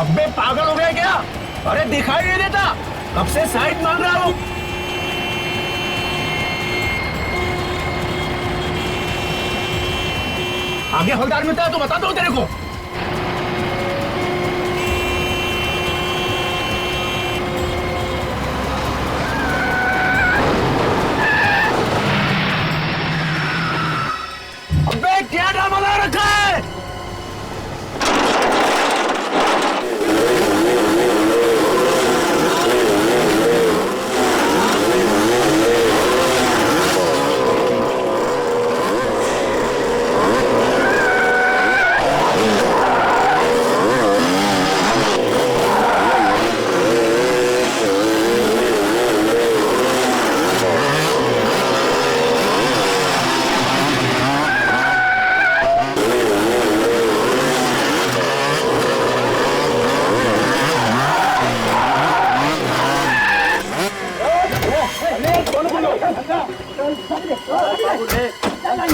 अबे पागल हो गया क्या? अरे दिखाई नहीं देता, कब से साइड मांग रहा हूँ। आगे हवलदार मिलता है तो बताता हूँ तेरे को। अबे क्या ड्रामा लगा रखा है?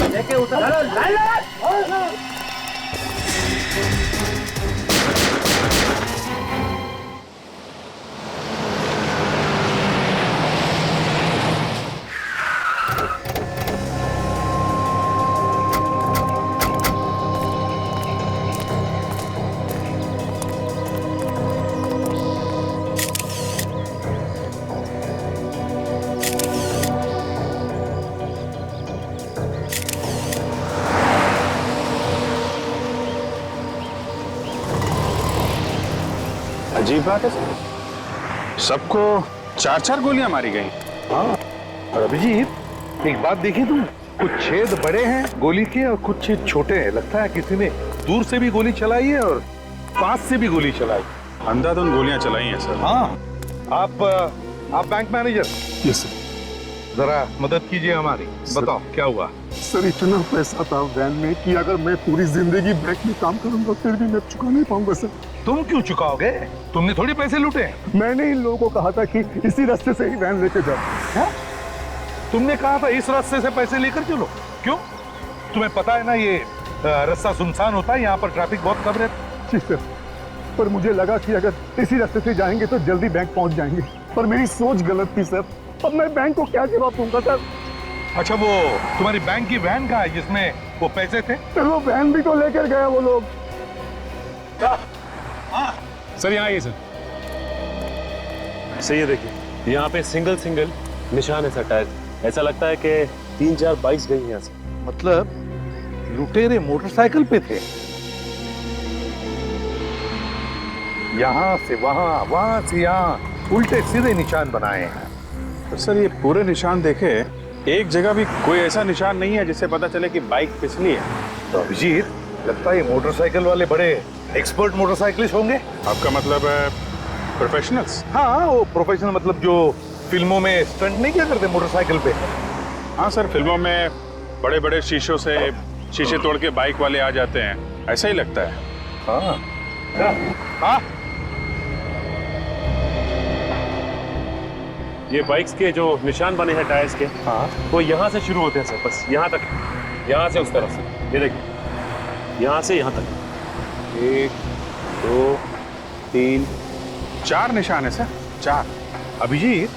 लेके उतर। अजीब बात है, सबको 4-4 गोलियां मारी गई। हाँ, और अभिजीत एक बात देखी तुम, कुछ छेद बड़े हैं गोली के और कुछ छेद छोटे हैं। लगता है किसी ने दूर से भी गोली चलाई है और पास से भी गोली चलाई। अंधाधुंध गोलियां चलाई हैं सर। हाँ, आप बैंक मैनेजर। Yes sir. जरा मदद कीजिए हमारी। बताओ क्या हुआ? सर इतना पैसा था वैन में कि अगर मैं पूरी जिंदगी बैंक में काम करूंगा फिर भी मैं चुका नहीं पाऊंगा सर। तुम क्यों चुकाओगे? तुमने थोड़ी पैसे लूटे। मैंने इन लोगों को कहा था कि इसी रास्ते से ही वैन लेके जाओ। तुमने कहा था इस रास्ते से पैसे लेकर चलो। क्यों? तुम्हें पता है ना ये रास्ता सुनसान होता है, यहाँ पर ट्रैफिक बहुत कम रहता है। जी सर, पर मुझे लगा कि अगर इसी रास्ते से जाएंगे तो जल्दी बैंक पहुंच जाएंगे, पर मेरी सोच गलत थी सर। अब मैं बैंक को क्या जवाब दूंगा सर? अच्छा, वो तुम्हारी बैंक की वैन कहाँ है जिसमें वो पैसे थे? सर वो वैन भी तो लेकर गया वो लोग। सर यहाँ आइए सर। सही है, देखिए यहाँ पे सिंगल निशान है सर टायर। ऐसा लगता है कि 3-4 बाइक्स गई हैं यहाँ से। मतलब लुटेरे मोटरसाइकिल पे थे, यहाँ से वहां, वहां से यहाँ, उल्टे सीधे निशान बनाए हैं। तो सर ये पूरे निशान देखे, एक जगह भी कोई ऐसा निशान नहीं है जिससे पता चले कि बाइक फिसली है। तो अभिजीत, लगता है ये मोटरसाइकिल वाले बड़े एक्सपर्ट मोटरसाइकिलिस्ट होंगे। आपका मतलब है प्रोफेशनल्स? हाँ, वो प्रोफेशनल मतलब जो फिल्मों में स्टंट नहीं किया करते मोटरसाइकिल पे। हाँ सर, फिल्मों में बड़े बड़े शीशों से शीशे तोड़ के बाइक वाले आ जाते हैं, ऐसा ही लगता है। हाँ हाँ, ये बाइक्स के जो निशान बने हैं टायर्स के, हाँ, वो यहाँ से शुरू होते हैं सर, बस यहाँ तक, यहाँ से उस तरफ से। ये देखिए, यहाँ से यहाँ तक 1, 2, 3, 4 निशान है सर, 4। अभिजीत,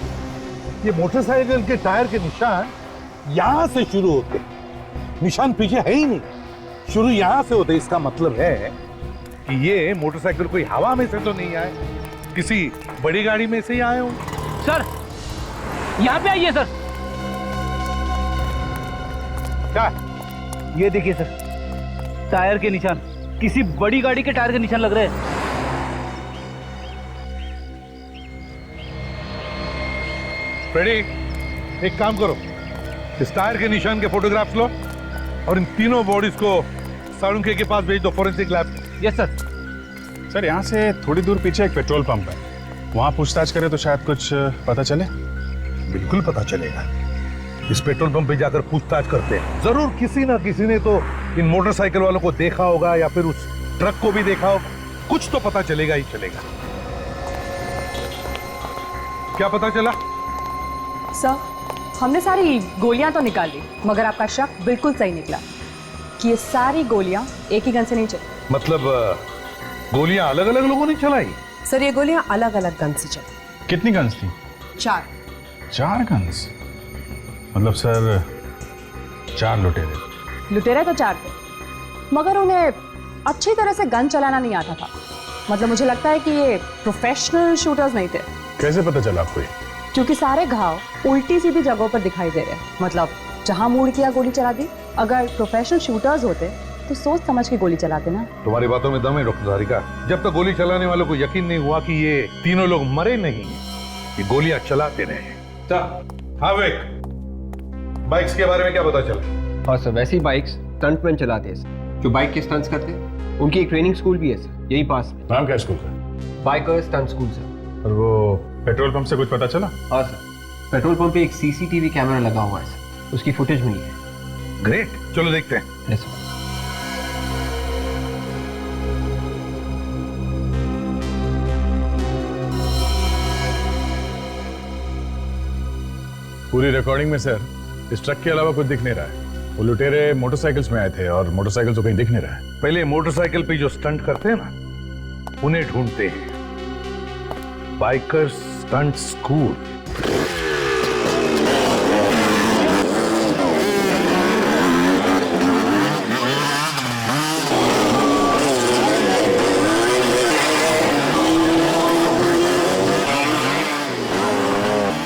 ये मोटरसाइकिल के टायर के निशान यहाँ से शुरू होते, निशान पीछे है ही नहीं, शुरू यहाँ से होते। इसका मतलब है कि ये मोटरसाइकिल कोई हवा में से तो नहीं आए, किसी बड़ी गाड़ी में से ही आए होंगे। सर यहाँ पे आइए सर। क्या? ये देखिए सर, टायर के निशान, किसी बड़ी गाड़ी के टायर के निशान लग रहे हैं। फ्रेडी, एक काम करो, इस टायर के निशान के फोटोग्राफ्स लो और इन तीनों बॉडीज को साळुंखे के पास भेज दो, forensic lab. Yes sir. Sir यहाँ से थोड़ी दूर पीछे एक पेट्रोल पंप है, वहाँ पूछताछ करें तो शायद कुछ पता चले। बिल्कुल पता चलेगा। इस पेट्रोल पंप पे जाकर पूछताछ करते हैं, जरूर किसी ना किसी ने तो इन मोटरसाइकिल वालों को देखा होगा या फिर उस ट्रक को भी देखा होगा, कुछ तो पता चलेगा ही चलेगा। क्या पता चला? सर, हमने सारी गोलियां तो निकाल ली, मगर आपका शक बिल्कुल सही निकला कि ये सारी गोलियां एक ही गन से नहीं चली। मतलब गोलियां अलग अलग लोगों ने चलाई? सर ये गोलियां अलग अलग गन से चली। कितनी गन्स थी? 4। 4 गन्स? मतलब सर 4 लुटेरे? लुटेरे तो 4 थे, मगर उन्हें अच्छी तरह से गन चलाना नहीं आता था। मतलब मुझे लगता है कि ये प्रोफेशनल शूटर्स नहीं थे। कैसे पता चला आपको ये? क्योंकि सारे घाव उल्टी सीधी जगहों पर दिखाई दे रहे हैं। मतलब जहां मूड किया गोली चला दी। अगर प्रोफेशनल शूटर्स होते तो सोच समझ के गोली चलाते ना। तुम्हारी बातों में दम है डॉक्टर धारिका। जब तक गोली चलाने वालों को यकीन नहीं हुआ कि ये तीनों लोग मरे नहीं, ये गोलियां चलाते रहे। हाँ विक, बाइक्स के बारे में क्या पता चला? हाँ सर, वैसी बाइक्स स्टंटमैन चलाते हैं सर, जो बाइक के स्टंट्स करते हैं। उनकी एक ट्रेनिंग स्कूल भी है सर, यही पास में। नाम क्या स्कूल का? Biker stunt school sir. और वो पेट्रोल पंप से कुछ पता चला? हाँ सर, पेट्रोल पंप पे एक सीसीटीवी कैमरा लगा हुआ है सर, उसकी फुटेज मिली है। ग्रेट, चलो देखते हैं। Yes sir. पूरी रिकॉर्डिंग में सर इस ट्रक के अलावा कुछ दिख नहीं रहा है। वो लुटेरे मोटरसाइकिल्स में आए थे और मोटरसाइकिल तो कहीं दिख नहीं रहा है। पहले मोटरसाइकिल पे जो स्टंट करते हैं ना, उन्हें ढूंढते हैं। Biker stunt school.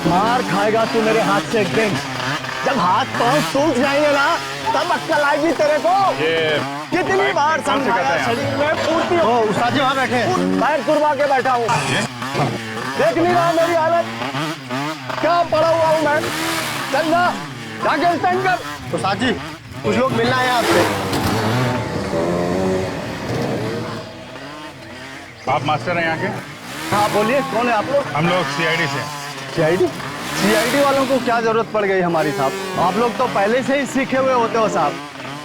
मार खाएगा तू मेरे हाथ से एक दिन। जब हाथ पांव टूट जाएंगे ना, तब अक्कल आएगी तेरे को। कितनी बार समझाया, शरीर में पूर्ति हो। उस्ताद जी वहां बैठे, पैर तुरवा के बैठा हूँ। देख नहीं रहा मेरी हालत, क्या पड़ा हुआ हूँ मैं। चल जा, जाके स्टैंड कर। उस्ताद जी कुछ लोग मिलना है आपसे। आप मास्टर हैं यहाँ के? हाँ बोलिए, कौन है आप लोग? हम लोग सीआईडी से हैं। सीआईडी वालों को क्या जरूरत पड़ गई हमारी साहब? आप लोग तो पहले से ही सीखे हुए होते हो साहब।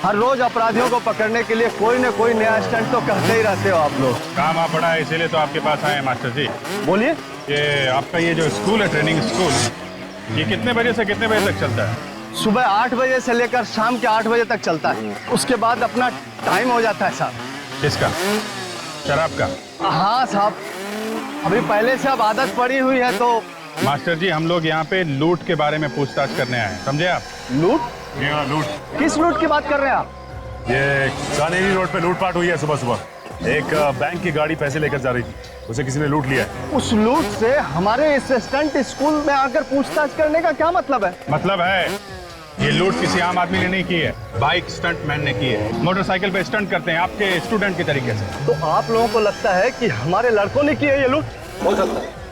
हर रोज अपराधियों को पकड़ने के लिए कोई न कोई नया स्टंट तो करते ही रहते हो आप लोग। काम आप पड़ा है इसीलिए तो आपके पास आए हैं मास्टर जी। बोलिए। ये आपका ये जो स्कूल है, ट्रेनिंग स्कूल, ये कितने बजे से कितने बजे तक चलता है? सुबह 8 बजे से लेकर शाम के 8 बजे तक चलता है। उसके बाद अपना टाइम हो जाता है साहब। किसका? शराब का? हाँ साहब, अभी पहले से अब आदत पड़ी हुई है तो। मास्टर जी हम लोग यहाँ पे लूट के बारे में पूछताछ करने आए हैं, समझे आप? लूट? लूट। किस लूट की बात कर रहे हैं आप? ये कानेरी रोड पे लूटपाट हुई है सुबह सुबह। एक बैंक की गाड़ी पैसे लेकर जा रही थी, उसे किसी ने लूट लिया है। उस लूट से हमारे इस स्टंट स्कूल में आकर पूछताछ करने का क्या मतलब है? मतलब है ये लूट किसी आम आदमी ने नहीं की है, बाइक स्टंट मैन ने की है। मोटरसाइकिल पे स्टंट करते हैं आपके स्टूडेंट की तरीके से। तो आप लोगों को लगता है कि हमारे लड़कों ने की है ये लूट? हो सकता है,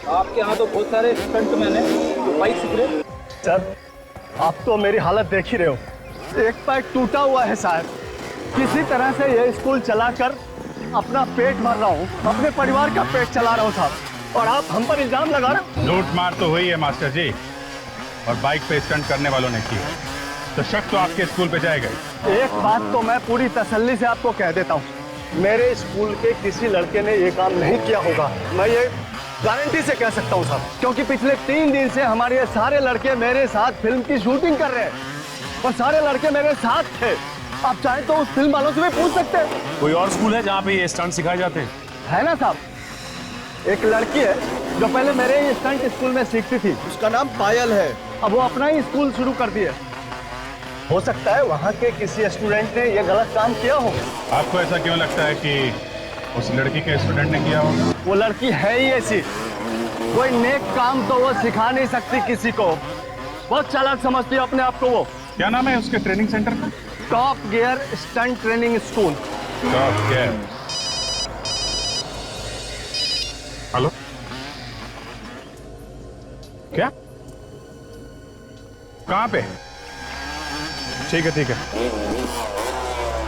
आपके यहाँ तो बहुत सारे स्टंटमैन हैं जो बाइक सीख रहे हैं। सर आप तो मेरी हालत देख ही रहे हो, एक पैर टूटा हुआ है साहब। किसी तरह से ये स्कूल चलाकर अपना पेट भर रहा हूँ, अपने परिवार का पेट चला रहा हूँ साहब, और आप हम पर इल्जाम लगा रहे। लूट मार तो हुई है मास्टर जी, और बाइक पे स्टंट करने वालों ने की है, तो शक तो आपके स्कूल पे जाएगा ही। एक बात तो मैं पूरी तसल्ली से आपको कह देता हूँ, मेरे स्कूल के किसी लड़के ने ये काम नहीं किया होगा। मैं ये गारंटी से कह सकता हूँ साहब, क्योंकि पिछले 3 दिन से हमारे ये सारे लड़के मेरे साथ फिल्म की शूटिंग कर रहे हैं, और सारे लड़के मेरे साथ थे। आप चाहें तो उस फिल्म वालों से भी पूछ सकते हैं। कोई और स्कूल है जहाँ पे ये स्टंट सिखाए जाते हैं? है ना साहब, एक लड़की है जो पहले मेरे ही स्टंट स्कूल में सीखती थी, उसका नाम पायल है। अब वो अपना ही स्कूल शुरू कर दिया। हो सकता है वहाँ के किसी स्टूडेंट ने ये गलत काम किया हो। आपको ऐसा क्यों लगता है कि उस लड़की के स्टूडेंट ने किया होगा? वो लड़की है ही ऐसी, कोई नेक काम तो वो सिखा नहीं सकती किसी को, बहुत चालाक समझती है अपने आप को वो। क्या नाम है उसके ट्रेनिंग सेंटर का? Top gear stunt training school. Top gear. Hello, क्या? कहाँ पे? ठीक है,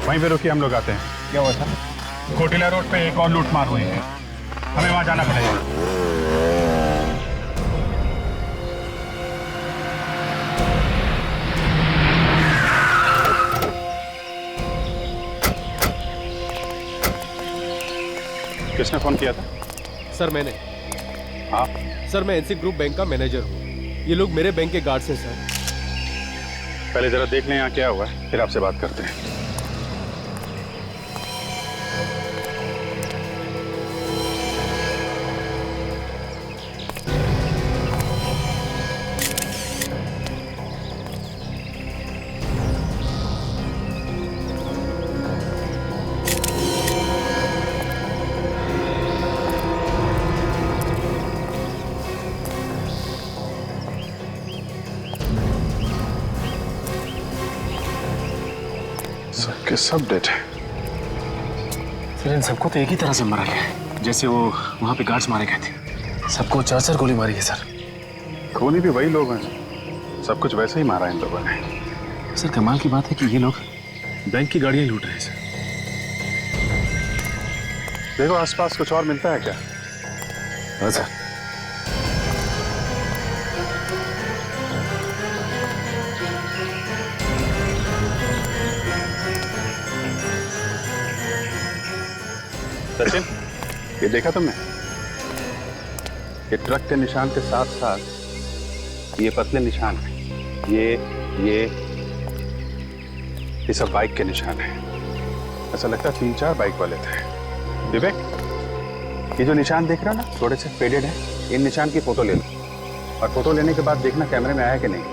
वहीं पे रुकिए, हम लोग आते हैं। क्या हुआ था? कोटिला रोड पे एक और लूट मार हुई है, हमें वहां जाना पड़ेगा। किसने फोन किया था? सर मैंने। आप? सर मैं एनसी ग्रुप बैंक का मैनेजर हूँ, ये लोग मेरे बैंक के गार्ड्स हैं सर। पहले जरा देख लें यहाँ क्या हुआ है, फिर आपसे बात करते हैं। सबके सब डेड है। फिर इन सबको तो एक ही तरह से मारा गया है, जैसे वो वहां पे गार्ड्स मारे गए थे। सबको 4-4 गोली मारी है सर। खूनी भी वही लोग हैं, सब कुछ वैसे ही मारा इन लोगों ने। सर कमाल की बात है कि ये लोग बैंक की गाड़ियां लूट रहे हैं सर। देखो आसपास कुछ और मिलता है क्या? हाँ सर। सचिन, ये देखा तुमने? ये ट्रक के निशान के साथ साथ ये पतले निशान हैं। ये सब बाइक के निशान हैं। ऐसा लगता है 3-4 बाइक वाले थे। विवेक, ये जो निशान देख रहा ना, थोड़े से फेडेड है, इन निशान की फोटो ले लो और फोटो लेने के बाद देखना कैमरे में आया कि नहीं।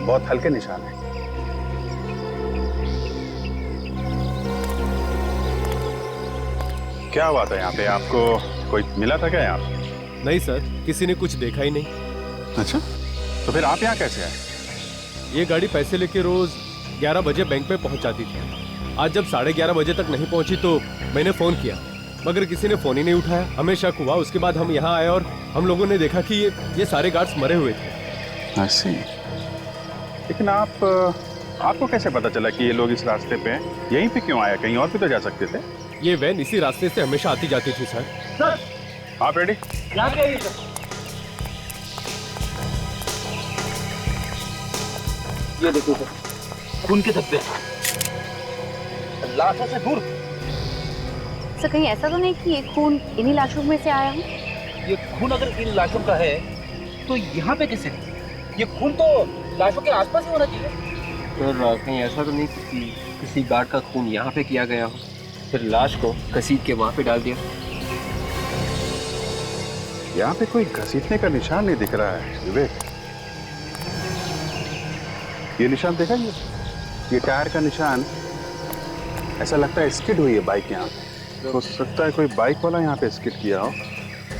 बहुत हल्के निशान है। क्या हुआ था यहाँ पे? आपको कोई मिला था क्या यहाँ पे? नहीं सर, किसी ने कुछ देखा ही नहीं। अच्छा, तो फिर आप यहाँ कैसे आए? ये गाड़ी पैसे लेके रोज 11 बजे बैंक में पहुंच जाती थी। आज जब 11:30 बजे तक नहीं पहुंची तो मैंने फोन किया, मगर किसी ने फोन ही नहीं उठाया। हमें शक हुआ, उसके बाद हम यहाँ आए और हम लोगों ने देखा कि ये सारे गार्ड्स मरे हुए थे। ऐसे? लेकिन आपको कैसे पता चला कि ये लोग इस रास्ते पे हैं? यहीं पे क्यों आया? कहीं और भी तो जा सकते थे। ये वैन इसी रास्ते से हमेशा आती जाती थी सर। सर आप रेडी? ये देखो सर, खून के धब्बे, लाशों से दूर। सर कहीं ऐसा तो नहीं कि ये खून इन्हीं लाशों में से आया हो? ये खून अगर इन लाशों का है तो यहाँ पे कैसे? ये खून तो लाशों के आसपास ही होना चाहिए। सर कहीं ऐसा तो नहीं कि किसी गार्ड का खून यहाँ पे किया गया हो, फिर लाश को घसीट के वहाँ पे डाल दिया? यहाँ पे कोई घसीटने का निशान नहीं दिख रहा है विवेक। ये निशान देखा? ये टायर का निशान, ऐसा लगता है स्किड हुई है बाइक यहाँ पे। हो सकता है कोई बाइक वाला यहाँ पे स्किड किया हो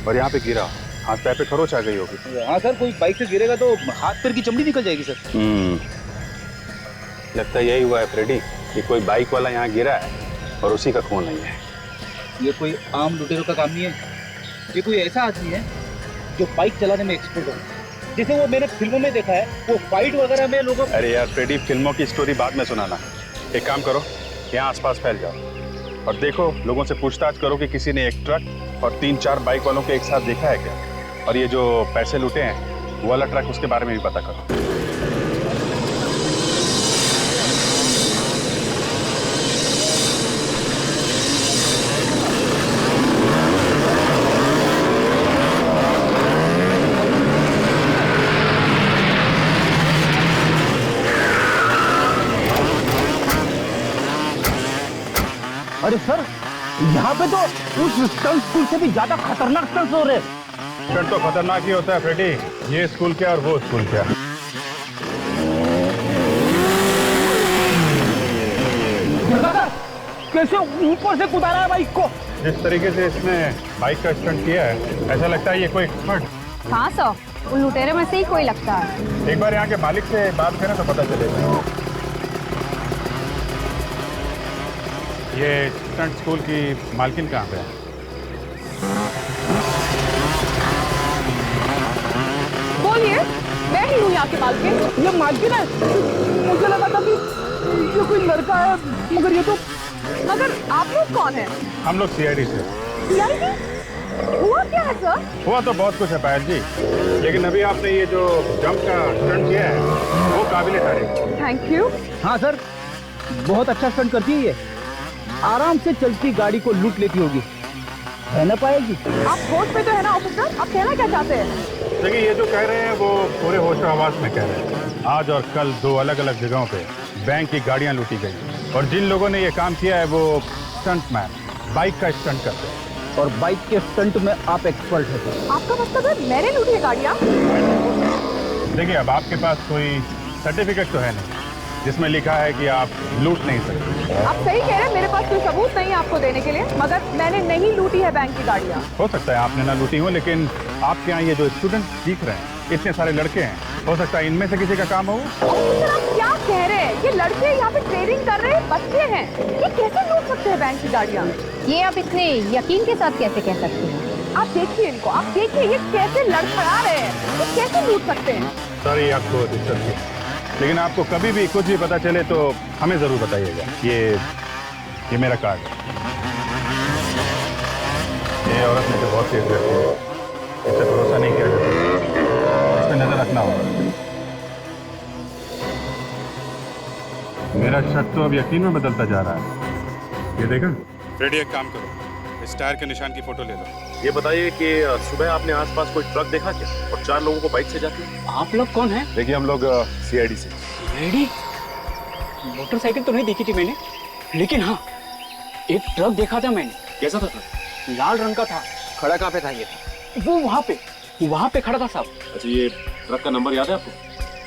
और यहाँ पे गिरा हो, हाथ पैर पे खरोच आ गई होगी। हाँ सर, कोई बाइक से गिरेगा तो हाथ पैर की चमड़ी निकल जाएगी सर। लगता है यही हुआ है फ्रेडी, कि कोई बाइक वाला यहाँ गिरा है और उसी का खून नहीं है। ये कोई आम लुटेरों का काम नहीं है, ये कोई ऐसा आदमी है जो बाइक चलाने में एक्सपर्ट हो। जैसे वो मैंने फिल्मों में देखा है, वो फाइट वगैरह में लोगों। अरे यार फ्रेडी, फिल्मों की स्टोरी बाद में सुनाना। एक काम करो, यहाँ आसपास फैल जाओ और देखो, लोगों से पूछताछ करो कि किसी ने एक ट्रक और 3-4 बाइक वालों को एक साथ देखा है क्या। और ये जो पैसे लूटे हैं वो वाला ट्रक, उसके बारे में भी पता करो। अरे सर, यहाँ पे तो उस स्टंट स्कूल से भी ज्यादा खतरनाक स्टंट हो रहे हैं। स्टंट तो खतरनाक ही होता है फ्रेडी, ये स्कूल क्या और वो स्कूल क्या। कैसे ऊपर से कुदारा है बाइक को? जिस तरीके से इसने बाइक का स्टंट किया है, ऐसा लगता है ये कोई एक्सपर्ट। हाँ सर, उन लुटेरे में से ही कोई लगता है। एक बार यहाँ के मालिक से बात करें तो पता चलेगा। ये स्टंट स्कूल की मालकिन कहाँ पे है? बोलिए, मैं ही हूँ यहाँ की मालकिन। ये मालकिन है? मुझे लगा था कि ये कोई लड़का है, मगर ये तो। मगर आप लोग कौन हैं? हम लोग CID से। CID? हुआ क्या है सर? हुआ तो बहुत कुछ है पायल जी, लेकिन अभी आपने ये जो जंप का स्टंट किया है वो काबिले तारीफ। Thank you. हाँ सर, बहुत अच्छा स्टंट करती है ये। आराम से चलती गाड़ी को लूट लेती होगी, है ना पाएगी? आप होश पे तो है ना ऑफिसर? आप कहना क्या चाहते हैं? देखिए, ये जो कह रहे हैं वो पूरे होश आवाज में कह रहे हैं। आज और कल 2 अलग-अलग जगहों पे बैंक की गाड़ियां लूटी गई और जिन लोगों ने ये काम किया है वो स्टंटमैन, बाइक का स्टंट करते हैं। और बाइक के स्टंट में आप एक्सपर्ट हैं। आपका मतलब है मैंने लूटी है गाड़ियाँ? देखिए, अब आपके पास कोई सर्टिफिकेट तो है नहीं जिसमें लिखा है कि आप लूट नहीं सकते। आप सही कह रहे हैं, मेरे पास कोई सबूत नहीं है आपको देने के लिए, मगर मैंने नहीं लूटी है बैंक की गाड़ियाँ। हो सकता है आपने ना लूटी हो, लेकिन आपके यहाँ ये जो स्टूडेंट दिख रहे हैं, इतने सारे लड़के हैं, हो सकता है इनमें से किसी का काम हो। सर आप क्या कह रहे हैं? ये लड़के यहाँ पे ट्रेनिंग कर रहे हैं, बच्चे हैं, ये कैसे लूट सकते हैं बैंक की गाड़ियाँ? ये आप इतने यकीन के साथ कैसे कह सकते हैं? आप देखिए इनको, आप देखिए ये कैसे लड़खड़ा रहे हैं, ये कैसे लूट सकते हैं? सॉरी आपको डिस्टर्ब किया, लेकिन आपको कभी भी कुछ भी पता चले तो हमें जरूर बताइएगा। ये मेरा कार्ड है। ये औरत में से बहुत तेज रहती है, इससे भरोसा नहीं किया जाता, इस पर नजर रखना होगा। मेरा शक तो अब यकीन में बदलता जा रहा है। ये देखा फ्रेडी, एक काम करो, इस टायर के निशान की फोटो ले लो। ये बताइए कि सुबह आपने आसपास कोई ट्रक देखा क्या, और 4 लोगों को बाइक से जाते? आप लोग कौन है? देखिए हम लोग CID से। रेडी? मोटरसाइकिल तो नहीं देखी थी मैंने, लेकिन हाँ एक ट्रक देखा था मैंने। कैसा था ट्रक? लाल रंग का था। खड़ा कहाँ पे था ये? वो वहाँ पे खड़ा था साहब। अच्छा, ये ट्रक का नंबर याद है आपको?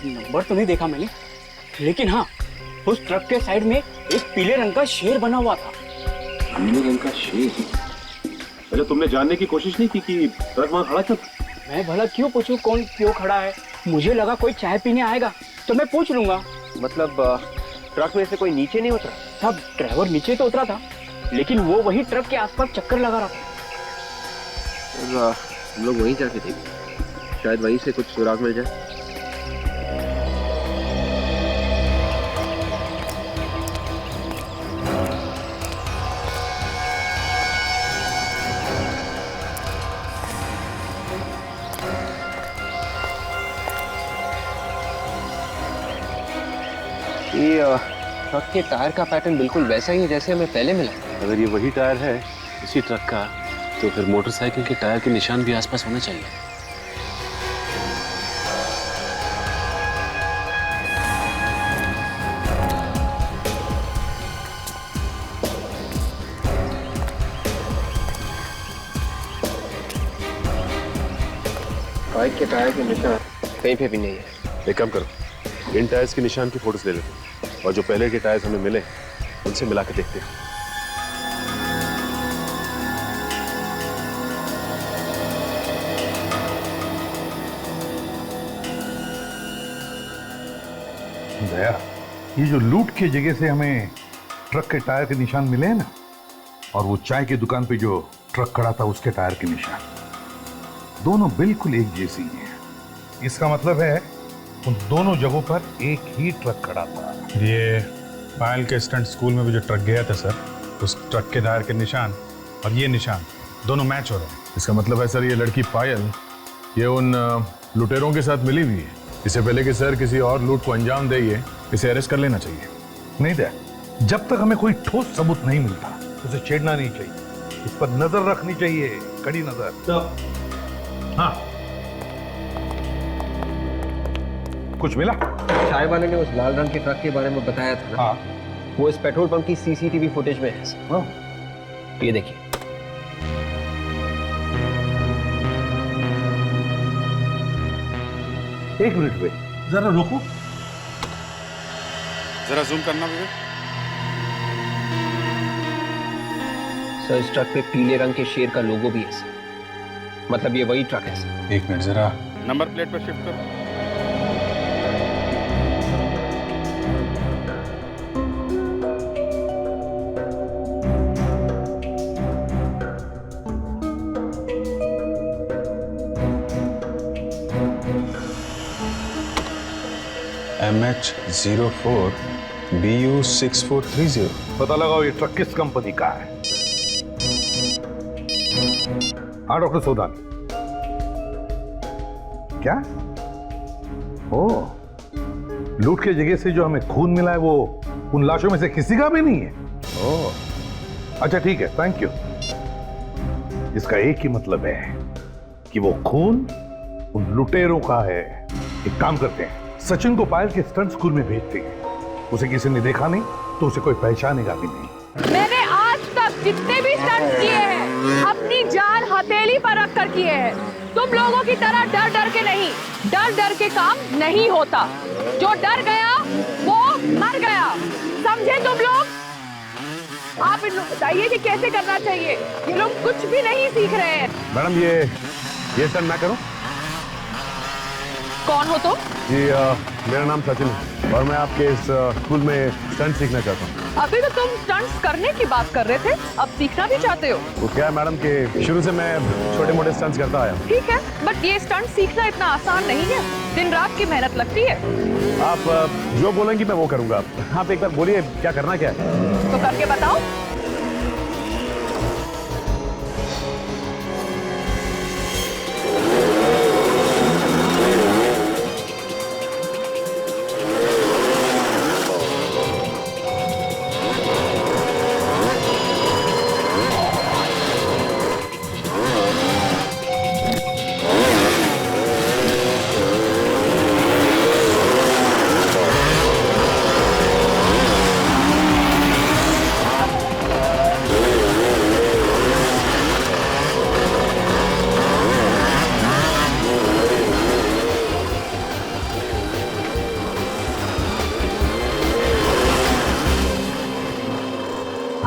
नंबर तो नहीं देखा मैंने, लेकिन हाँ उस ट्रक के साइड में एक पीले रंग का शेर बना हुआ था। पीले रंग का शेर? अच्छा, तुमने जानने की कोशिश नहीं की कि ट्रक वहाँ खड़ा क्यों? मैं भला क्यों पूछूं कौन क्यों खड़ा है? मुझे लगा कोई चाय पीने आएगा तो मैं पूछ लूंगा। मतलब ट्रक में से कोई नीचे नहीं उतरा? साहब ड्राइवर नीचे तो उतरा था, लेकिन वो वही ट्रक के आसपास चक्कर लगा रहा था। हम लोग वहीं जाके देखें, शायद वहीं से कुछ सुराग मिल जाए। ये ट्रक के टायर का पैटर्न बिल्कुल वैसा ही है जैसे हमें पहले मिला। अगर ये वही टायर है इसी ट्रक का, तो फिर मोटरसाइकिल के टायर के निशान भी आसपास होने चाहिए। बाइक के टायर के निशान कहीं पे भी नहीं है। एक काम करो, इन टायर्स के निशान की फोटोज ले लेते हैं, और जो पहले के टायर्स हमें मिले उनसे मिला के देखते हैं। दया, ये जो लूट की जगह से हमें ट्रक के टायर के निशान मिले हैं ना, और वो चाय की दुकान पे जो ट्रक खड़ा था उसके टायर के निशान, दोनों बिल्कुल एक जैसी हैं। इसका मतलब है उन दोनों जगहों पर एक ही ट्रक खड़ा था। ये पायल के स्टंट स्कूल में भी जो ट्रक गया था सर, उस ट्रक के टायर के निशान और ये निशान दोनों मैच हो रहे हैं। इसका मतलब है सर, ये लड़की पायल ये उन लुटेरों के साथ मिली हुई है। इससे पहले कि सर किसी और लूट को अंजाम दे, इसे अरेस्ट कर लेना चाहिए। नहीं दया, जब तक हमें कोई ठोस सबूत नहीं मिलता उसे छेड़ना नहीं चाहिए, इस पर नजर रखनी चाहिए, कड़ी नजर। हाँ, कुछ मिला? चाय वाले ने उस लाल रंग के ट्रक के बारे में बताया था ना? हाँ। वो इस पेट्रोल पंप की CCTV फुटेज में है। हाँ। ये देखिए। एक मिनट पे जरा रुको, जरा जूम करना भी। सर इस ट्रक पे पीले रंग के शेर का लोगो भी है सर, मतलब ये वही ट्रक है सर। एक मिनट, जरा नंबर प्लेट पर शिफ्ट करो। MH04 BU6430। पता लगाओ ये ट्रक किस कंपनी का है। हाँ डॉक्टर सोदान, क्या? ओ, लूट के जगह से जो हमें खून मिला है वो उन लाशों में से किसी का भी नहीं है। ओ, अच्छा ठीक है, थैंक यू। इसका एक ही मतलब है कि वो खून उन लुटेरों का है। एक काम करते हैं, सचिन को पायल के स्टंट स्कूल में भेजते हैं। उसे किसी ने देखा नहीं तो उसे कोई पहचानेगा भी नहीं। मैंने आज तक जितने भी स्टंट किए हैं अपनी जान हथेली पर रख कर किए हैं। तुम लोगों की तरह डर डर के नहीं, डर डर के काम नहीं होता। जो डर गया वो मर गया, समझे तुम लोग? आप इन लोग बताइए कि कैसे करना चाहिए। ये लोग कुछ भी नहीं सीख रहे हैं। मैडम ये सब ना करो। कौन हो तुम? जी मेरा नाम सचिन है और मैं आपके इस स्कूल में स्टंट सीखना चाहता हूँ। अभी तो तुम स्टंट्स करने की बात कर रहे थे, अब सीखना भी चाहते हो? वो क्या है मैडम कि शुरू से मैं छोटे मोटे स्टंट्स करता आया हूँ। ठीक है, बट ये स्टंट सीखना इतना आसान नहीं है, दिन रात की मेहनत लगती है। आप जो बोलेंगी मैं वो करूँगा। आप एक बार बोलिए क्या करना क्या है। तो करके बताओ।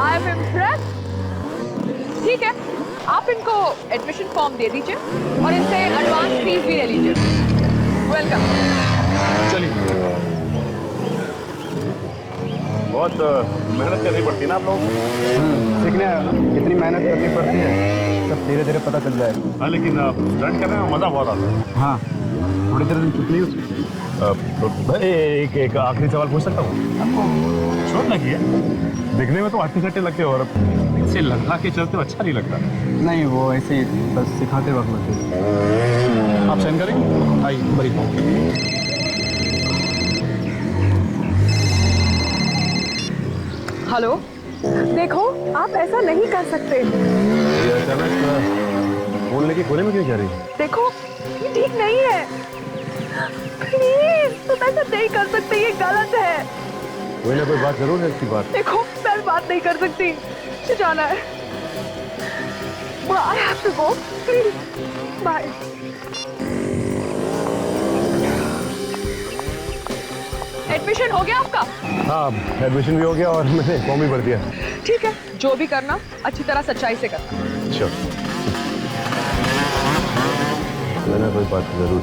I am impressed. ठीक है, आप इनको एडमिशन फॉर्म दे दीजिए और इनसे एडवांस फीस भी ले लीजिए। वेलकम। चलिए। बहुत मेहनत करनी पड़ती है ना आप लोगों को। सीखने आया ना, कितनी मेहनत करनी पड़ती है सब धीरे धीरे पता चल जाएगा। हाँ, लेकिन स्टंट करने में मजा बहुत आता है। हाँ, थोड़ी देर दिन छुट्टी उसकी। एक आखिरी सवाल पूछ सकता हूँ? आपको चोट लगी है? दिखने में तो हट्टे सट्टे लगते हो और इसे लगा के चलते हो अच्छा नहीं लगता। नहीं, वो ऐसे ही बस सिखाते वक्त लगते। आप साइन करेंगे? आइए बड़ी। हेलो, देखो आप ऐसा नहीं कर सकते। अचानक बोलने की कोने में क्यों जा रही है? देखो ये ठीक नहीं है, प्लीज तुम ऐसा नहीं कर सकते, ये गलत है। कोई ना कोई बात जरूर है इसकी बात। देखो मैं बात नहीं कर सकती, मुझे जाना है। I have to go, please. Bye. Admission हो गया आपका? हाँ, एडमिशन भी हो गया और मैंने फॉर्म भी भर दिया। ठीक है, जो भी करना अच्छी तरह सच्चाई से करना। अच्छा, मैंने कोई बात जरूर।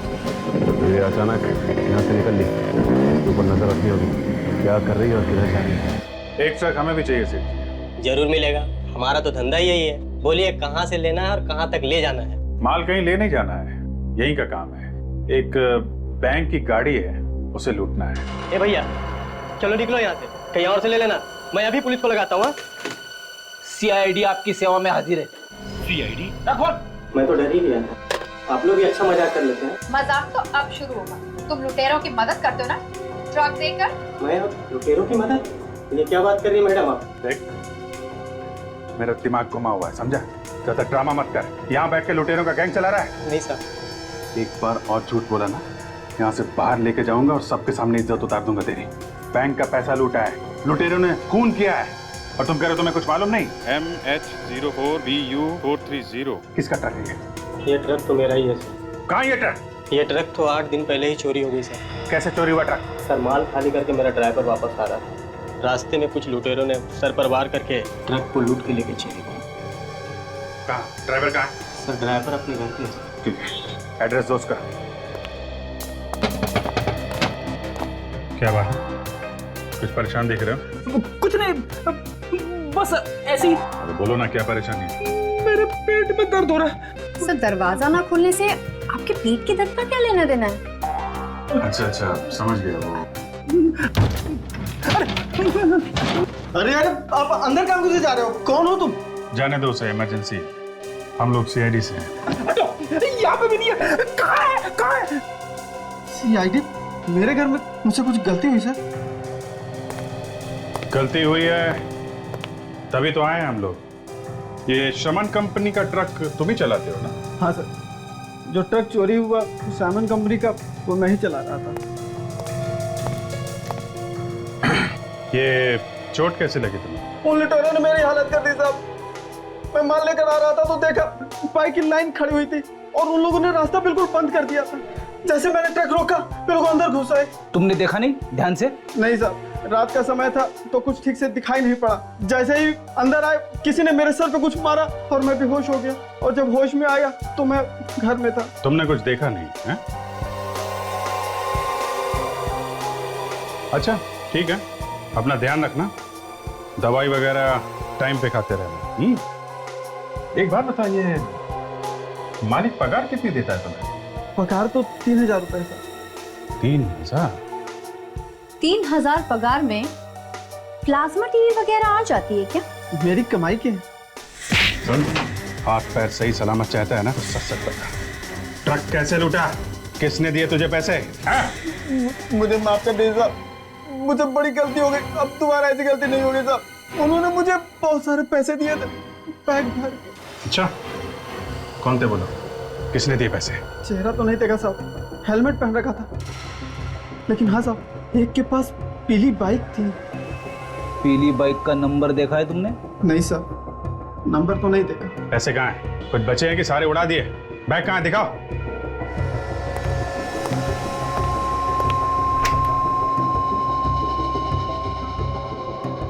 तो ये अचानक यहाँ से निकल ली, ऊपर नजर रखनी होगी क्या कर रही है और किधर जा रही है। एक ट्रक हमें भी चाहिए सिर्फ। जरूर मिलेगा, हमारा तो धंधा ही यही है। बोलिए कहाँ से लेना है और कहाँ तक ले जाना है? माल कहीं ले नहीं जाना है, यही का काम है। एक बैंक की गाड़ी है, उसे लूटना है। ए भैया चलो निकलो यहाँ से, कहीं और से ले लेना, मैं अभी पुलिस को लगाता हूँ। सीआईडी आपकी सेवा में हाजिर है। सीआईडी? मैं तो डर ही गया था, आप लोग भी अच्छा मजाक कर लेते हैं। मजाक तो अब शुरू होगा। तुम लुटेरों की मदद करते हो ना, ट्रक देकर। मैं लुटेरों की मदद? ये क्या बात कर रही है मैडम आप? देख, मेरा दिमाग घुमा हुआ है, समझा? ज्यादा ड्रामा मत कर। यहाँ बैठ के लुटेरों का गैंग चला रहा है? नहीं सर। एक बार और झूठ बोला ना, यहाँ से बाहर लेके जाऊंगा और सबके सामने इज्जत उतार दूंगा तेरी। बैंक का पैसा लूटा है, लुटेरों ने खून किया है, और तुम कह रहे हो तुम्हें कुछ मालूम नहीं? MH04BU430। किसका ट्रक है ये ट्रक तो मेरा ही है सर। कहाँ ये ट्रक? ये ट्रक तो 8 दिन पहले ही चोरी हो गई सर। कैसे चोरी हुआ ट्रक? सर माल खाली करके मेरा ड्राइवर वापस आ रहा था, रास्ते में कुछ लुटेरों ने सर पर वार करके ट्रक को लूट के लेके चले गए। कहाँ? ड्राइवर कहाँ? सर ड्राइवर अपने घर पे है। ठीक है, एड्रेस दो उसका। क्या बात है? कुछ परेशान दिख रहे हो? कुछ नहीं, बस ऐसी। अरे बोलो ना, क्या परेशानी है? मेरे पेट में दर्द हो रहा है। सर दरवाजा ना खुलने से आपके पेट के दर्द का क्या लेना देना है? अच्छा, समझ गया वो। अरे यार, आप अंदर काम कैसे जा रहे हो? कौन हो तुम? जाने दो उसे, इमरजेंसी। हम लोग सीआईडी से हैं। यहाँ पे भी नहीं है। कहाँ है? सीआईडी? मेरे घर में मुझसे कुछ गलती हुई सर? गलती हुई है तभी तो आए हैं हम लोग। ये शमन कंपनी का ट्रक तुम ही चलाते हो ना? हाँ सर, जो ट्रक चोरी हुआ सामन कंपनी का, वो मैं ही चला रहा था। ये चोट कैसे लगी तुम्हें? उन लुटेरों ने मेरी हालत कर दी साहब। मैं माल लेकर आ रहा था तो देखा बाइक की लाइन खड़ी हुई थी और उन लोगों ने रास्ता बिल्कुल बंद कर दिया था। जैसे मैंने ट्रक रोका, मेरे को अंदर घुस आए। तुमने देखा नहीं ध्यान से? नहीं साहब, रात का समय था तो कुछ ठीक से दिखाई नहीं पड़ा। जैसे ही अंदर आए, किसी ने मेरे सर पे कुछ मारा और मैं बेहोश हो गया, और जब होश में आया तो मैं घर में था। तुमने कुछ देखा नहीं है? अच्छा ठीक है, अपना ध्यान रखना, दवाई वगैरह टाइम पे खाते रहना। एक बात बताइए, मालिक पगार कितनी देता है तुम्हें? पगार तो 3000 रुपए सर। 3000? 3000 पगार में प्लाज्मा टीवी वगैरह आ जाती है क्या? मेरी कमाई के सुन, हाथ पैर सही सलामत चाहता है ना तो सच सच बता, ट्रक कैसे लूटा, किसने दिए तुझे पैसे? मुझे माफ कर दीजिए साहब, मुझे बड़ी गलती हो गई, अब दोबारा ऐसी गलती नहीं होगी साहब। उन्होंने मुझे बहुत सारे पैसे दिए थे बैग भर। अच्छा, कौन थे बोलो, किसने दिए पैसे? चेहरा तो नहीं देखा साहब, हेलमेट पहन रखा था, लेकिन हाँ साहब, एक के पास पीली बाइक थी। पीली बाइक का नंबर देखा है तुमने? नहीं सर, नंबर तो नहीं देखा। पैसे कहाँ हैं? कुछ बचे हैं कि सारे उड़ा दिए? बैग कहाँ है, दिखाओ।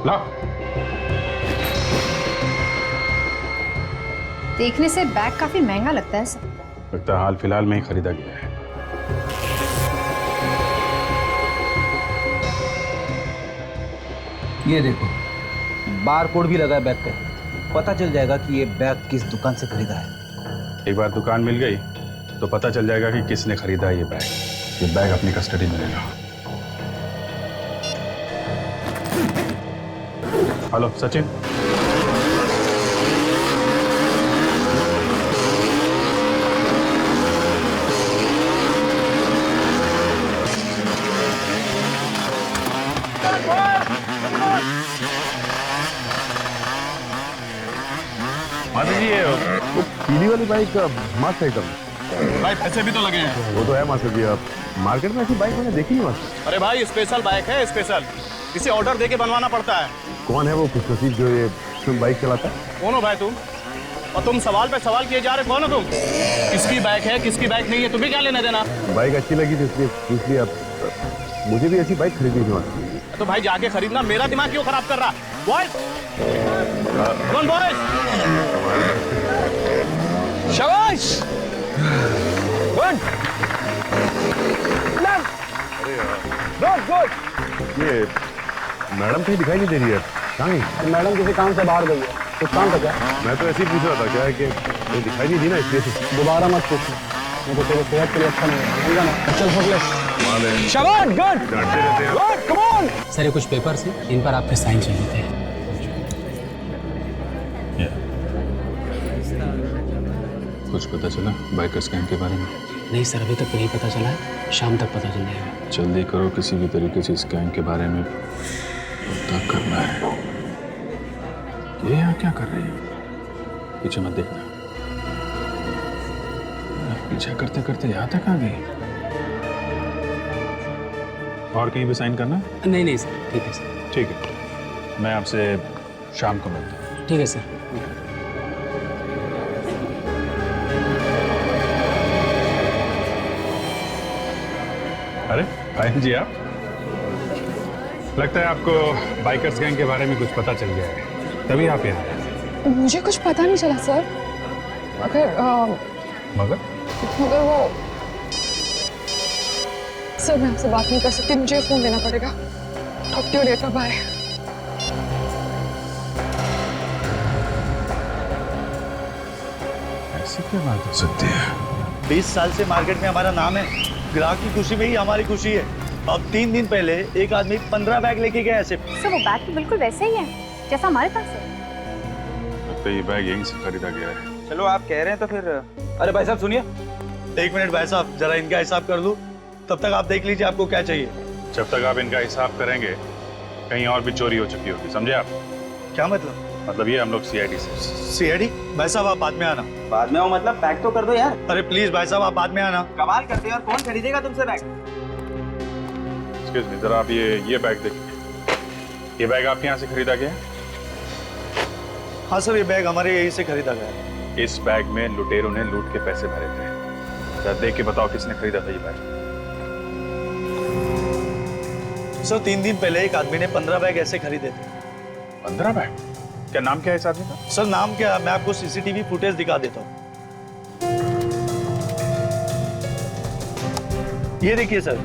लाओ। देखने से बैग काफी महंगा लगता है सर। लगता है हाल फिलहाल में ही खरीदा गया है। ये देखो, बार कोड भी लगा है बैग पे, पता चल जाएगा कि ये बैग किस दुकान से खरीदा है। एक बार दुकान मिल गई तो पता चल जाएगा कि किसने खरीदा है ये बैग। ये बैग अपनी कस्टडी में लेना। हेलो सचिन, माता जी ये वो पीली वाली बाइक मस्त है एकदम। भाई पैसे भी तो लगे हैं। वो तो है मास्टर जी, आप मार्केट में ऐसी बाइक मैंने देखी नहीं मास्टर। अरे भाई स्पेशल बाइक है, स्पेशल, इसे ऑर्डर देके बनवाना पड़ता है। कौन है वो खुशनसीब जो ये तुम बाइक चलाता है? कौन हो भाई तुम? और तुम सवाल पे सवाल किए जा रहे, कौन हो तुम? किसकी बाइक है, किसकी बाइक नहीं है, तुम्हें क्या लेना देना? बाइक अच्छी लगी थी इसलिए पूछ लिया। मुझे भी ऐसी बाइक खरीदनी थी मास्टर। तो भाई जाके खरीदना, मेरा दिमाग क्यों खराब कर रहा? बॉयज, कौन बॉयज? शाबाश, गुड, गुड गुड। ये मैडम कहीं दिखाई नहीं दे रही है, कहाँ गई? मैडम किसी काम से बाहर गई है, कुछ काम था क्या? मैं तो ऐसे ही पूछ रहा था, क्या है कि वो दिखाई नहीं दी ना इसलिए से। दोबारा मत पूछना, नहीं तो तेरे सेहत के लिए अच्छा नहीं है, समझा ना? चल फोकस। शाबाश, गुड, डांटते रहते हैं। Good, come on. सर ये कुछ पेपर्स हैं, इन पर आपके साइन चाहिए थे। कुछ पता चला बाइकर्स गैंग के बारे में? नहीं सर, अभी तक नहीं पता चला है, शाम तक पता चल जाएगा। जल्दी करो, किसी भी तरीके से इस गैंग के बारे में पता करना है। ये यहाँ क्या कर रही है? पीछे मत देखना। पीछा करते करते यहाँ तक आ गई। और कहीं भी साइन करना? नहीं नहीं सर, ठीक है सर। ठीक है, मैं आपसे शाम को मिलता हूँ। ठीक है सर। अरे भाई जी, आप लगता है आपको बाइकर्स गैंग के बारे में कुछ पता चल गया है, तभी आप यहाँ आए। मुझे कुछ पता नहीं चला सर, मगर वो सर, मैं आपसे बात नहीं कर सकती, मुझे फोन देना पड़ेगा। Talk to you later, bye. ऐसी क्या बात हो सकती है? 20 साल से मार्केट में हमारा नाम है, ग्राहक की खुशी में ही हमारी खुशी है। अब 3 दिन पहले एक आदमी 15 बैग लेके गया ऐसे। सर वो बैग तो बिल्कुल वैसे ही है जैसा हमारे पास है। लगता है ये बैग यहीं से खरीदा गया है। चलो आप कह रहे हैं तो फिर। अरे भाई साहब सुनिए। 1 मिनट भाई साहब, जरा इनका हिसाब कर लूं, तब तक आप देख लीजिए आपको क्या चाहिए। जब तक आप इनका हिसाब करेंगे कहीं और भी चोरी हो चुकी होगी, समझे आप? क्या मतलब? मतलब ये हम लोग सीआईडी से। सीआईडी? भाई साहब आप बाद में आना। बाद में आओ मतलब पैक तो कर दो यार। अरे प्लीज भाई साहब आप बाद में आना। कमाल करते हो यार, कौन खरीदेगा तुमसे बैग? एक्सक्यूज मी, जरा आप ये बैग देखिए। ये बैग आपके यहाँ से खरीदा गया है? हाँ सर, ये बैग हमारे यहीं से खरीदा गया है। इस बैग में लुटेरों ने लूट के पैसे भरे थे। जरा देख के बताओ किसने खरीदा था ये बैग? सर 3 दिन पहले एक आदमी ने 15 बैग ऐसे खरीदे थे। 15 बैग? क्या नाम क्या है इस आदमी का? सर नाम क्या, मैं आपको सीसीटीवी फुटेज दिखा देता हूँ। ये देखिए सर,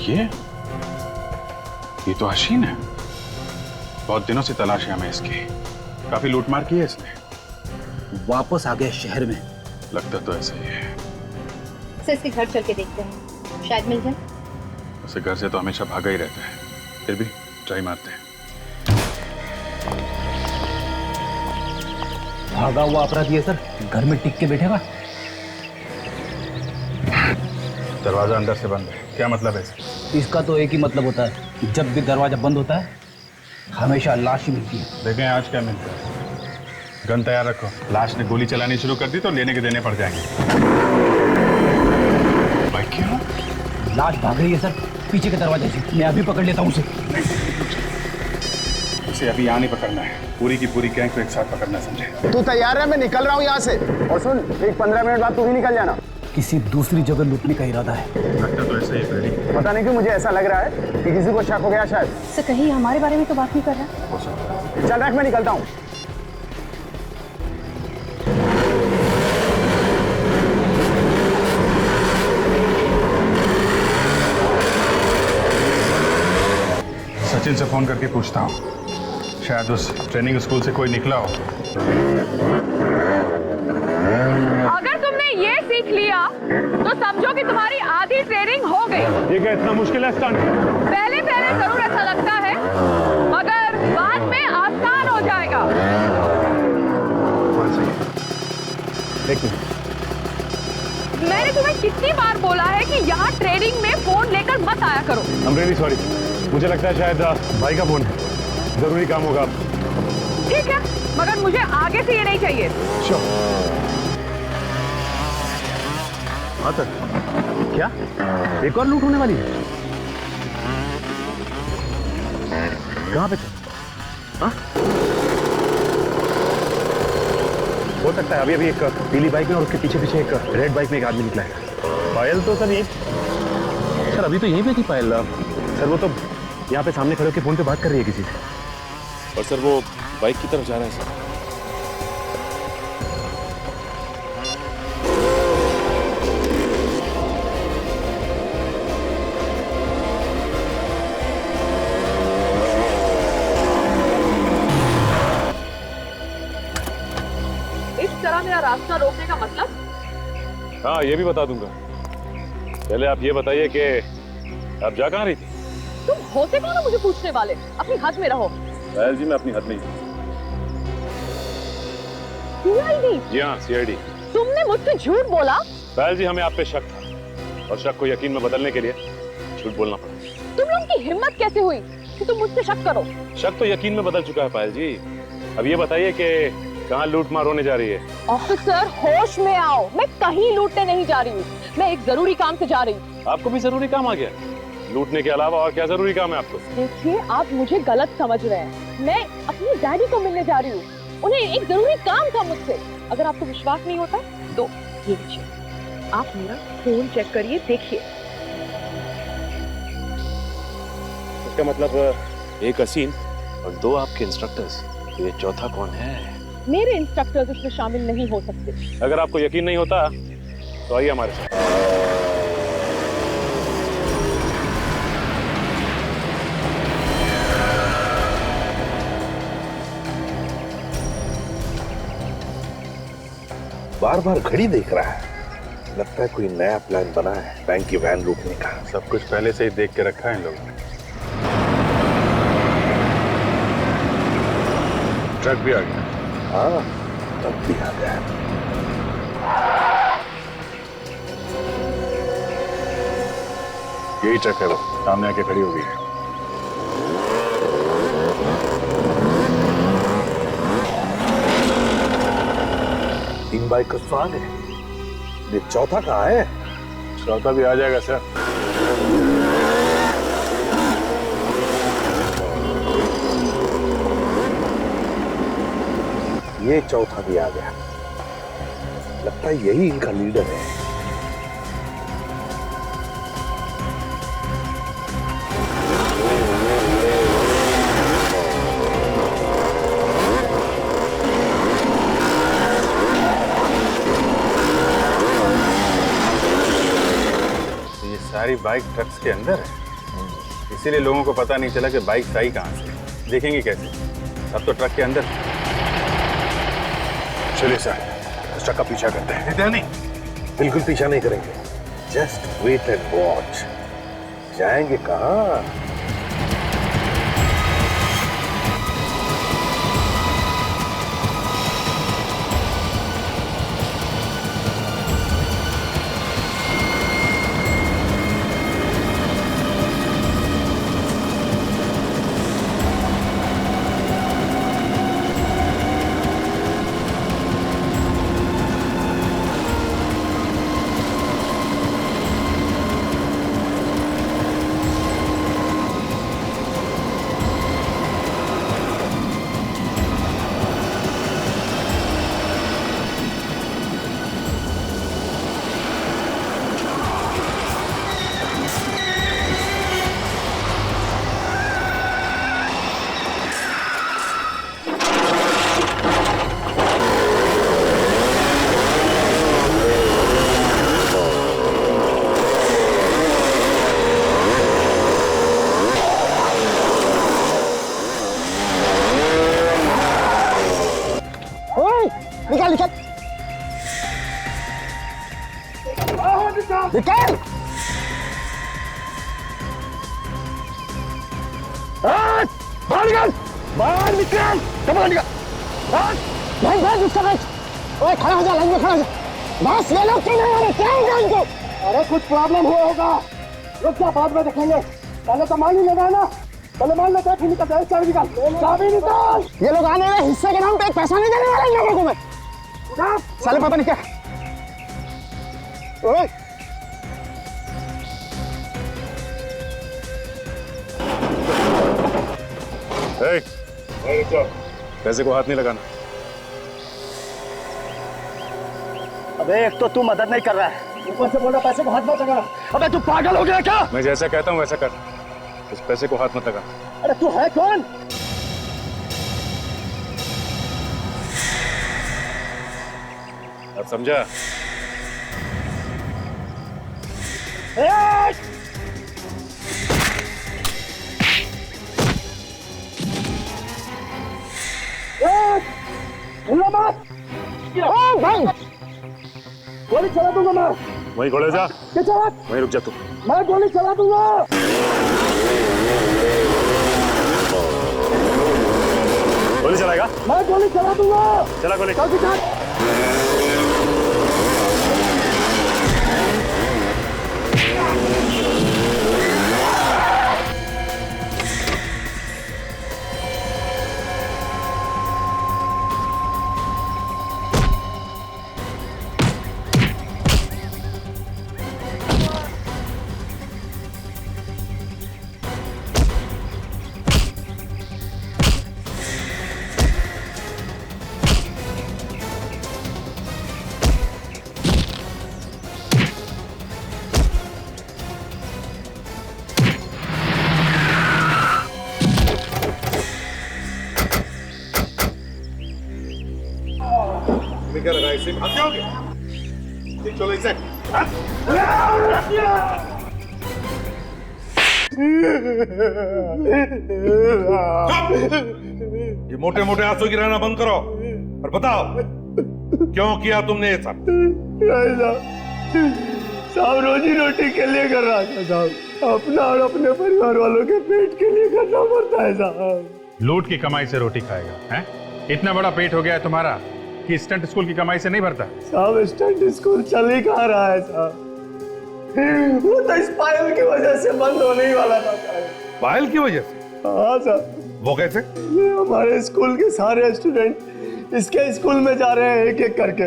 ये तो हसीन है। बहुत दिनों से तलाश है हमें इसकी। काफी लूटमार की है इसने। वापस आ गया शहर में। लगता तो ऐसा ही है। सर इसके घर चल के देखते हैं, शायद मिल जाए। उसे घर से तो हमेशा भागा ही रहता है, फिर भी ट्राई मारते हैं। भागा हुआ अपराधी है सर, घर में टिक के बैठेगा। दरवाजा अंदर से बंद है, क्या मतलब है? इसका तो एक ही मतलब होता है कि जब भी दरवाजा बंद होता है हमेशा लाश ही मिलती है। देखें आज क्या मिलता है। गन तैयार रखो। लाश ने गोली चलानी शुरू कर दी तो लेने के देने पड़ जाएंगे। भाई क्यों? लाश भाग रही है सर, पीछे के दरवाजे से। मैं अभी पकड़ लेता हूँ उसे। उसे अभी यहाँ नहीं पकड़ना है, पूरी की पूरी गैंग को एक साथ पकड़ना, समझे? तू तैयार है? मैं निकल रहा हूँ यहाँ से। और सुन, एक 15 मिनट बाद तू ही निकल जाना। किसी दूसरी जगह लूटने का इरादा है। लगता तो ऐसा ही है। पता नहीं क्यों मुझे ऐसा लग रहा है कि किसी को शक हो गया शायद। सर कहीं हमारे बारे में तो बात नहीं कर रहा। हो सकता है। चल रख, मैं निकलता हूँ। सचिन से फोन करके पूछता हूँ, शायद उस ट्रेनिंग स्कूल से कोई निकला हो। अगर तुमने ये सीख लिया तो समझो कि तुम्हारी आधी ट्रेनिंग हो गई। ये क्या इतना मुश्किल है स्टंट? पहले पहले जरूर ऐसा लगता है, मगर बाद में आसान हो जाएगा। मैंने तुम्हें कितनी बार बोला है कि यहाँ ट्रेनिंग में फोन लेकर मत आया करो। I'm really sorry। मुझे लगता है शायद भाई का फोन है, जरूरी काम होगा। ठीक है, मगर मुझे आगे से ये नहीं चाहिए। हाँ सर। क्या एक और लूट होने वाली है? कहाँ पे? हाँ? हो सकता है अभी अभी एक पीली बाइक में और उसके पीछे पीछे एक रेड बाइक में एक आदमी निकला है। पायल तो सर ये सर अभी तो यहीं पे थी पायल। सर वो तो यहाँ पे सामने खड़े होकर फोन पे बात कर रही है किसी से। और सर वो बाइक की तरफ जा रहा है सर। इस तरह मेरा रास्ता रोकने का मतलब? हाँ ये भी बता दूंगा। पहले आप ये बताइए कि आप जा कहाँ रही थी? तुम होते कौन हो मुझे पूछने वाले? अपनी हद में रहो। पायल जी मैं अपनी हद में ही। सीआईडी? जी हाँ सीआईडी। तुमने मुझसे झूठ बोला? पायल जी हमें आप पे शक था और शक को यकीन में बदलने के लिए झूठ बोलना पड़ा। तुम लोगों की हिम्मत कैसे हुई कि तुम मुझसे शक करो? शक तो यकीन में बदल चुका है पायल जी। अब ये बताइए कि कहाँ लूट मार होने जा रही है? ऑफिसर होश में आओ, मैं कहीं लूटने नहीं जा रही हूँ। मैं एक जरूरी काम से जा रही हूँ। आपको भी जरूरी काम आ गया? लूटने के अलावा और क्या जरूरी काम है आपको? देखिए आप मुझे गलत समझ रहे हैं। मैं अपनी डैडी को मिलने जा रही हूँ, उन्हें एक जरूरी काम था मुझसे। अगर आपको विश्वास नहीं होता तो ये लीजिए, आप मेरा फोन चेक करिए, देखिए। इसका मतलब एक हसीन और दो आपके इंस्ट्रक्टर्स, ये चौथा कौन है? मेरे इंस्ट्रक्टर्स इसमें शामिल नहीं हो सकते। अगर आपको यकीन नहीं होता तो आइए हमारे साथ। बार बार घड़ी देख रहा है, लगता है कोई नया प्लान बना है बैंक की वैन लूटने का। सब कुछ पहले से ही देख के रखा है इन लोगों ने। ट्रक भी आ गया। हाँ ट्रक भी आ गया। यही ट्रक है, वो सामने आके खड़ी हो गई है। तीन बाइक का स्वाद है, ये चौथा कहाँ है? चौथा भी आ जाएगा सर। ये चौथा भी आ गया, लगता है यही इनका लीडर है। सारी बाइक ट्रक्स के अंदर है। इसीलिए लोगों को पता नहीं चला कि बाइक आई कहाँ से। देखेंगे कैसे? अब तो ट्रक के अंदर। चलिए सर, उस ट्रक का पीछा करते हैं। नहीं, बिल्कुल पीछा नहीं करेंगे। Just wait and watch. जाएंगे कहाँ? निकाल निकाल निकाल। बाहर निकाल, बाहर निकाल, कपड़ा निकाल। भाई भाई उसका भाई, ओए खड़ा हो जा, लाइन में खड़ा हो जा। बस ये लोग क्यों नहीं आ रहे? क्या होगा इनको? अरे कुछ प्रॉब्लम हुआ होगा, रुक जा, बाद में देखेंगे। पहले तो मान ही लगा ना, पहले मान लेते हैं, फिर निकलते हैं। चाबी निकाल, चाबी निकाल। ये लोग आने वाले हिस्से के नाम पे एक पैसा नहीं देने वाले इन लोगों को मैं। साले पता नहीं क्या। ओए पैसे को हाथ नहीं लगाना। अबे एक तो तू मदद नहीं कर रहा है, ऊपर से बोल रहा पैसे को हाथ मत लगा। अबे तू पागल हो गया क्या? मैं जैसा कहता हूँ वैसा कर, उस पैसे को हाथ मत लगा। अरे तू है कौन? अब समझा? भाई गोली चला दूंगा मैं। वहीं खड़े जा। क्या चला? वहीं रुक जा तू। मैं गोली चला दूंगा। गोली चलाएगा? मैं गोली चला दूंगा। चला गोली। चल दिखा। क्या लगा इसे? भाग जाओगे? चलो इसे। ये मोटे मोटे आंसू गिराना बंद करो और बताओ क्यों किया तुमने ये सब? साहब रोजी रोटी के लिए कर रहा था साहब, अपना और अपने परिवार वालों के पेट के लिए करना पड़ता है साहब। लूट की कमाई से रोटी खाएगा हैं? इतना बड़ा पेट हो गया है तुम्हारा कि स्टंट स्कूल की कमाई से नहीं भरता? साहब स्टंट स्कूल चल ही कहाँ रहा है साहब, वो तो इस पायल की वजह से बंद होने ही वाला था साहब। पायल की वजह से? हाँ साहब। वो कैसे? हमारे स्कूल के सारे स्टूडेंट इसके स्कूल में जा रहे हैं एक एक करके।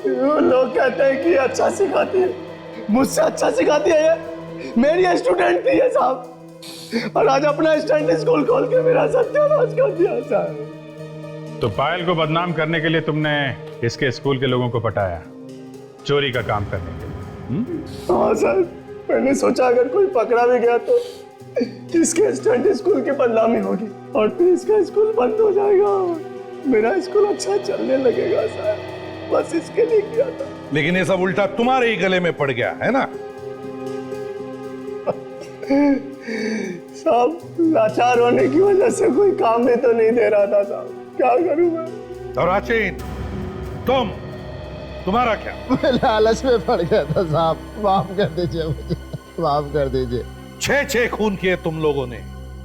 वो लोग कहते हैं कि अच्छा सिखाती है, मुझसे अच्छा सिखाती है ये, मेरी स्टूडेंट थी ये साहब, और आज अपना स्टंट स्कूल खोल के मेरा सत्यानाश कर दिया साहब। तो पायल को बदनाम करने के लिए तुमने इसके स्कूल के लोगों को पटाया, चोरी का काम करने के लिए? हाँ सर, मैंने सोचा अगर कोई पकड़ा भी गया तो इसके स्टंट स्कूल की बदनामी होगी और फिर इसका स्कूल बंद हो जाएगा, मेरा स्कूल अच्छा चलने लगेगा सर, बस इसके लिए किया था। लेकिन ये सब उल्टा तुम्हारे ही गले में पड़ गया है ना? साहब लाचार होने की वजह से कोई काम भी तो नहीं दे रहा था साहब, क्या करूं मैं? और आचिन, तुम्हारा क्या? मैं लालच में पड़ गया था साहब, माफ कर दीजिए मुझे, माफ कर दीजिए। 6 खून किए तुम लोगों ने,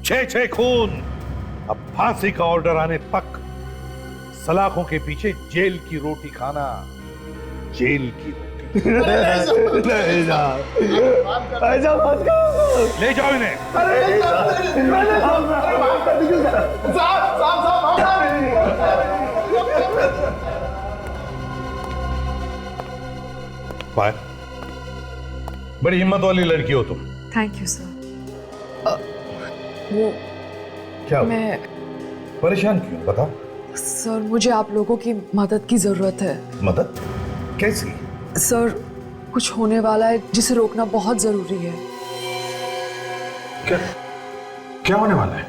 6 खून। अब फांसी का ऑर्डर आने तक सलाखों के पीछे जेल की रोटी खाना, जेल की रोटी। नहीं साहब, ऐसा मत करो। ले जाओ इन्हें। अरे माफ कर दीजिए साहब, माफ कर दीजिए। पायल, बड़ी हिम्मत वाली लड़की हो तुम। Thank you sir. वो क्या मैं परेशान क्यों बता? सर मुझे आप लोगों की मदद की जरूरत है। मदद? कैसी? सर कुछ होने वाला है जिसे रोकना बहुत जरूरी है। क्या होने वाला है?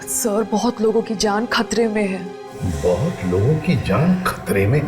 सर बहुत लोगों की जान खतरे में है। बहुत लोगों की जान खतरे में?